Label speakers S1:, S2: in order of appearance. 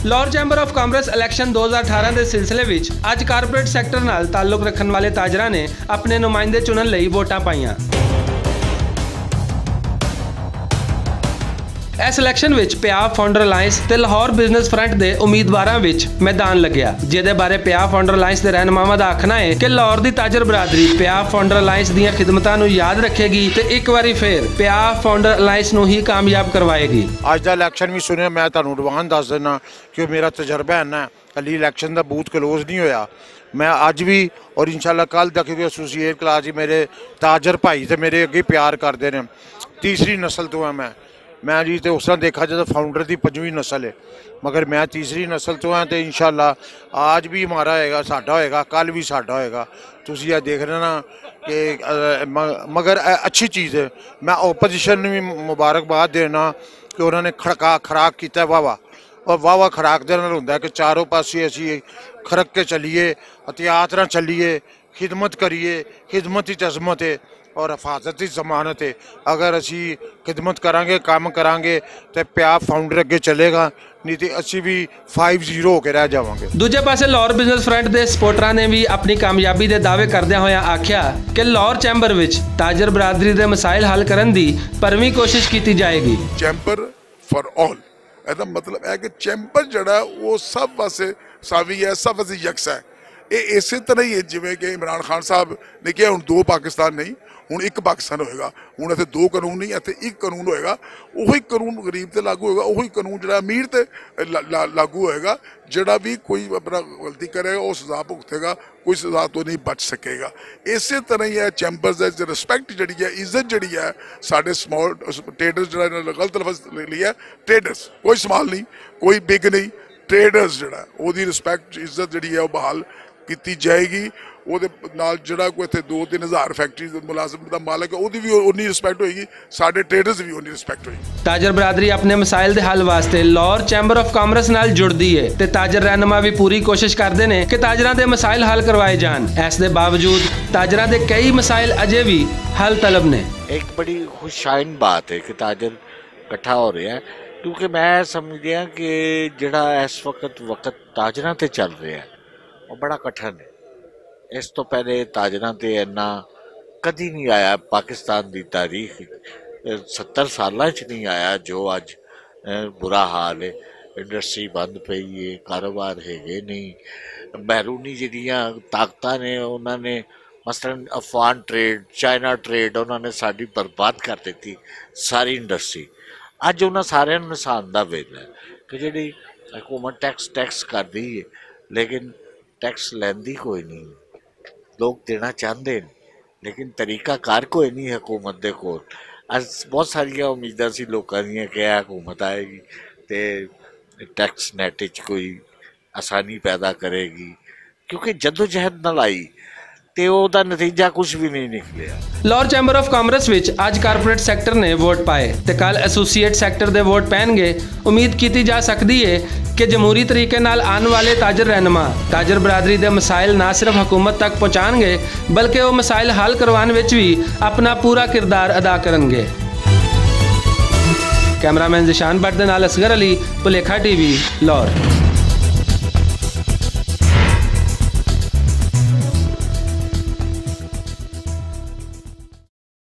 S1: Lahore chamber of commerce election 2018 ਦੇ ਸਿਲਸਿਲੇ ਵਿੱਚ ਅੱਜ ਕਾਰਪੋਰੇਟ ਸੈਕਟਰ ਨਾਲ ਤਾਲੁਕ ਰੱਖਣ ਵਾਲੇ ਤਾਜਰਾਂ ਨੇ ਆਪਣੇ ਨੁਮਾਇੰਦੇ ਚੁਣਨ ਲਈ ਵੋਟਾਂ ਪਾਈਆਂ। इस इलैक्शन विच पियाव फाउंडर अलायंस ते लाहौर बिजनेस फ्रंट के उम्मीदवारों विच मैदान लग्या, जिहदे बारे पियाव फाउंडर अलायंस के रहनुमावां दा आखना है कि लाहौर की ताजर बरादरी पियाव फाउंडर अलायंस दीयां खिदमतां नूं याद रखेगी ते एक बारी फिर पियाव फाउंडर अलायंस नूं ही कामयाब करवाएगी।
S2: अज दा इलैक्शन भी सुनिया, मैं तुहानूं एडवांस दस दिना कि मेरा तजर्बा इन्ना कली इलैक्शन का बूथ क्लोज नहीं होया। मैं अज भी और इंशाअल्लाह कल तक भी एसोसीएट क्लास मेरे ताजर भाई तो मेरे अगे प्यार करते हैं। तीसरी नस्ल तो है मैं जी तो उस तरह देखा जाए तो फाउंडर की 5वीं नस्ल है, मगर मैं तीसरी नस्ल तो हाँ। तो इंशाअल्लाह आज भी हमारा होएगा, साडा होएगा, कल भी साडा होएगा। तुसीं यह देख रहे ना कि मगर अच्छी चीज़ है। मैं ओपोजिशन भी मुबारकबाद देना कि उन्होंने खड़ाक किया वाह वाह खड़ाक दे नाल हुंदा कि चारों पासे असीं खड़क के चलीए, एहतियात नाल चलीए, खिदमत करिए। खिदमत ही अज़मत है और हिफाजत ही जमानत है। अगर असी खिदमत करांगे, काम करांगे तो पियाव फाउंडर अगे चलेगा, नहीं तो असी भी 5-0 होकर रह जावांगे।
S1: दूजे पासे लाहौर बिजनेस फ्रंट के सपोर्टरां ने भी अपनी कामयाबी के दावे करदे होया आख्या कि लाहौर चैंबर विच ताजर बरादरी के मसाइल हल करने की भरवीं कोशिश की जाएगी।
S3: चैंबर फॉर ऑल ਇਹਦਾ मतलब है कि चैंबर जड़ा वो सब वास्ते सावी है, सब वास्ते यकसा है। ये इसे तरह ही है जिमें कि इमरान खान साहब ने कहा हुण 2 पाकिस्तान नहीं, हुण 1 पाकिस्तान होएगा। हुण इत्थे 2 कानून नहीं, इत्थे 1 कानून होएगा। उही कानून गरीब ते लागू होएगा, उही कानून जिहड़ा अमीर ते लागू होएगा। जिहड़ा भी कोई अपना गलती करेगा वो सज़ा भुगतेगा, कोई सज़ा तो नहीं बच सकेगा। इसे तरह ही है चैंबर्स दी रिस्पैक्ट जिहड़ी है, इज्जत जिहड़ी है साडे स्मॉल ट्रेडर्स जिहड़ा गलत लफ्ज़ लिया ट्रेडर्स, कोई स्मॉल नहीं, कोई बिग नहीं, ट्रेडर्स जिहड़ा ओहदी रिस्पैक्ट इज्जत जिहड़ी है वो बहाल की जाएगी। ਉਹਦੇ ਨਾਲ ਜਿਹੜਾ ਕੋਈ ਇੱਥੇ 2-3 ਹਜ਼ਾਰ ਫੈਕਟਰੀ ਦੇ ਮੁਲਾਜ਼ਮ ਦਾ ਮਾਲਕ ਹੈ ਉਹਦੀ ਵੀ ਉਨੀ ਰਿਸਪੈਕਟ ਹੋਏਗੀ, ਸਾਡੇ ਟ੍ਰੇਡਰਸ ਵੀ ਉਨੀ ਰਿਸਪੈਕਟ ਹੋਏਗੀ।
S1: ਤਾਜਰ ਬਰਾਦਰੀ ਆਪਣੇ ਮਸਾਇਲ ਦੇ ਹੱਲ ਵਾਸਤੇ ਲਾਹੌਰ ਚੈਂਬਰ ਆਫ ਕਾਮਰਸ ਨਾਲ ਜੁੜਦੀ ਹੈ ਤੇ ਤਾਜਰ ਰਹਿਨੁਮਾ ਵੀ ਪੂਰੀ ਕੋਸ਼ਿਸ਼ ਕਰਦੇ ਨੇ ਕਿ ਤਾਜਰਾਂ ਦੇ ਮਸਾਇਲ ਹੱਲ ਕਰਵਾਏ ਜਾਣ। ਇਸ ਦੇ ਬਾਵਜੂਦ ਤਾਜਰਾਂ ਦੇ ਕਈ ਮਸਾਇਲ ਅਜੇ ਵੀ ਹੱਲ ਤਲਬ ਨੇ।
S4: एक बड़ी खुशाइन बात है कि ताजर इकट्ठा हो रहा है, क्योंकि मैं समझदिया कि जिहड़ा इस वक्त ताजरां ते चल रहा है वो बड़ा कठिन है। इस तो पहले ताजरां ते इन्ना कदी नहीं आया पाकिस्तान की तारीख 70 सालों च नहीं आया जो अज बुरा हाल है। इंडस्ट्री बंद पई है, कारोबार है नहीं, बैरूनी जिहड़ियां ताकतां ने उन्होंने मसलन अफगान ट्रेड, चाइना ट्रेड उन्होंने साड़ी बर्बाद कर दी सारी इंडस्ट्री। अज उन्होंने सारे नुकसान का वेला है कि जी हुकूमत टैक्स कर दी है, लेकिन टैक्स लैंदी कोई नहीं। लोग देना चाहते हैं लेकिन तरीकाकार कोई नहीं हुकूमत दे कोल। अज बहुत सारिया उम्मीदां सी लोकां दीयां कि हुकूमत आएगी तो टैक्स नैट च कोई आसानी पैदा करेगी, क्योंकि जदोजहद नाल आई ਤੇ ਉਹਦਾ ਨਤੀਜਾ ਕੁਝ ਵੀ ਨਹੀਂ ਨਿਕਲਿਆ।
S1: ਲਾਹੌਰ ਚੈਂਬਰ ਆਫ ਕਾਮਰਸ ਵਿੱਚ ਅੱਜ ਕਾਰਪੋਰੇਟ ਸੈਕਟਰ ਨੇ ਵੋਟ ਪਾਏ ਤੇ ਕੱਲ ਐਸੋਸੀਏਟ ਸੈਕਟਰ ਦੇ ਵੋਟ ਪੈਣਗੇ। ਉਮੀਦ ਕੀਤੀ ਜਾ ਸਕਦੀ ਹੈ ਕਿ ਜਮਹੂਰੀ ਤਰੀਕੇ ਨਾਲ ਆਉਣ ਵਾਲੇ ਤਾਜਰ ਰਹਿਨੁਮਾ ਤਾਜਰ ਬਰਾਦਰੀ ਦੇ ਮਸਾਇਲ ਨਾ ਸਿਰਫ ਹਕੂਮਤ ਤੱਕ ਪਹੁੰਚਾਉਣਗੇ ਬਲਕਿ ਉਹ ਮਸਾਇਲ ਹੱਲ ਕਰਵਾਉਣ ਵਿੱਚ ਵੀ ਆਪਣਾ ਪੂਰਾ ਕਿਰਦਾਰ ਅਦਾ ਕਰਨਗੇ। ਕੈਮਰਾਮੈਨ ਜ਼ਿਸ਼ਾਨ ਭੱਟ ਦੇ ਨਾਲ ਅਸਗਰ ਅਲੀ, ਭੁਲੇਖਾ ਟੀਵੀ, ਲਾਹੌਰ।